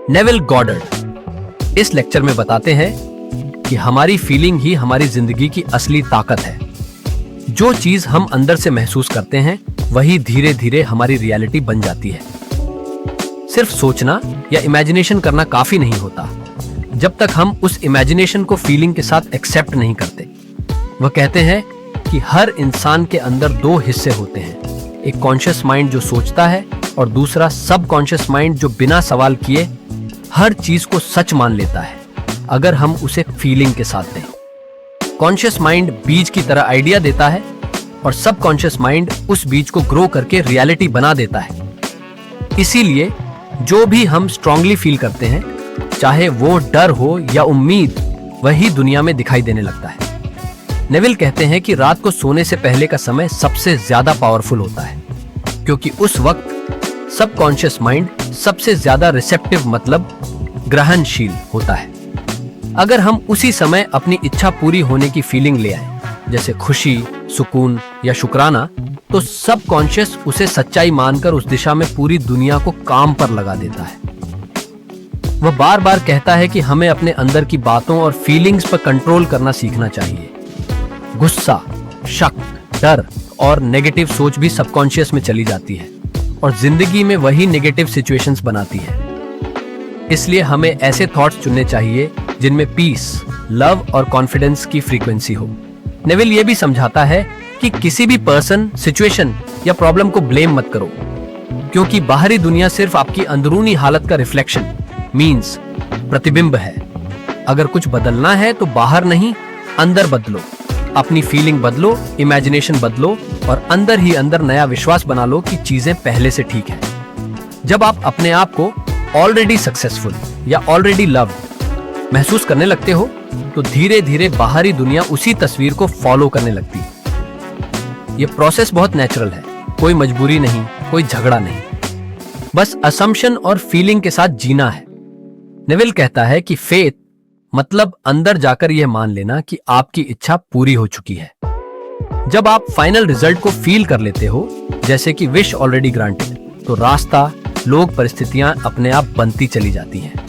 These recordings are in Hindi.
नेविल गॉडर्ड इस लेक्चर में बताते हैं कि हमारी फीलिंग ही हमारी जिंदगी की असली ताकत है। जो चीज हम अंदर से महसूस करते हैं वही धीरे धीरे हमारी रियलिटी बन जाती है। सिर्फ सोचना या इमेजिनेशन करना काफी नहीं होता जब तक हम उस इमेजिनेशन को फीलिंग के साथ एक्सेप्ट नहीं करते। वह कहते हैं कि हर इंसान के अंदर दो हिस्से होते हैं, एक कॉन्शियस माइंड जो सोचता है और दूसरा सब कॉन्शियस माइंड जो बिना सवाल किए हर चीज को सच मान लेता है अगर हम उसे फीलिंग के साथ दें। कॉन्शियस माइंड बीज की तरह आइडिया देता है और सब कॉन्शियस माइंड उस बीज को ग्रो करके रियलिटी बना देता है। इसीलिए जो भी हम स्ट्रांगली फील करते हैं, चाहे वो डर हो या उम्मीद, वही दुनिया में दिखाई देने लगता है। नेविल कहते हैं कि रात को सोने से पहले का समय सबसे ज्यादा पावरफुल होता है क्योंकि उस वक्त सब कॉन्शियस माइंड सबसे ज्यादा रिसेप्टिव मतलब ग्रहणशील होता है। अगर हम उसी समय अपनी इच्छा पूरी होने की फीलिंग ले आए, जैसे खुशी, सुकून या शुक्राना, तो सब कॉन्शियस उसे सच्चाई मानकर उस दिशा में पूरी दुनिया को काम पर लगा देता है। वह बार बार कहता है कि हमें अपने अंदर की बातों और फीलिंग्स पर कंट्रोल करना सीखना चाहिए। गुस्सा, शक, डर और नेगेटिव सोच भी सबकॉन्शियस में चली जाती है और जिंदगी में वही नेगेटिव सिचुएशंस बनाती है। इसलिए हमें ऐसे थॉट्स चुनने चाहिए जिनमें पीस, लव और कॉन्फिडेंस की फ्रीक्वेंसी हो। नेविल ये भी समझाता है कि किसी भी पर्सन, सिचुएशन या प्रॉब्लम को ब्लेम मत करो क्योंकि बाहरी दुनिया सिर्फ आपकी अंदरूनी हालत का रिफ्लेक्शन मींस प्रतिबिंब है। अगर कुछ बदलना है तो बाहर नहीं, अंदर बदलो। अपनी फीलिंग बदलो, इमेजिनेशन बदलो और अंदर ही अंदर नया विश्वास बना लो कि चीजें पहले से ठीक है। जब आप अपने आप को ऑलरेडी सक्सेसफुल या ऑलरेडी लव्ड महसूस करने लगते हो तो धीरे धीरे बाहरी दुनिया उसी तस्वीर को फॉलो करने लगती है। यह प्रोसेस बहुत नेचुरल है, कोई मजबूरी नहीं, कोई झगड़ा नहीं, बस असम्पशन और फीलिंग के साथ जीना है। नेविल कहता है कि फेथ मतलब अंदर जाकर यह मान लेना कि आपकी इच्छा पूरी हो चुकी है। जब आप फाइनल रिजल्ट को फील कर लेते हो, जैसे कि विश ऑलरेडी ग्रांटेड, तो रास्ता, लोग, परिस्थितियां अपने आप बनती चली जाती हैं।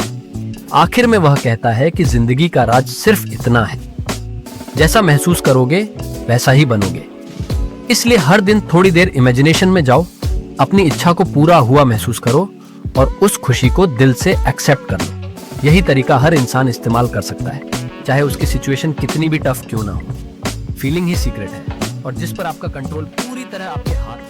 आखिर में वह कहता है कि जिंदगी का राज सिर्फ इतना है, जैसा महसूस करोगे वैसा ही बनोगे। इसलिए हर दिन थोड़ी देर इमेजिनेशन में जाओ, अपनी इच्छा को पूरा हुआ महसूस करो और उस खुशी को दिल से एक्सेप्ट कर लो। यही तरीका हर इंसान इस्तेमाल कर सकता है, चाहे उसकी सिचुएशन कितनी भी टफ क्यों ना हो। फीलिंग ही सीक्रेट है और जिस पर आपका कंट्रोल पूरी तरह आपके हाथ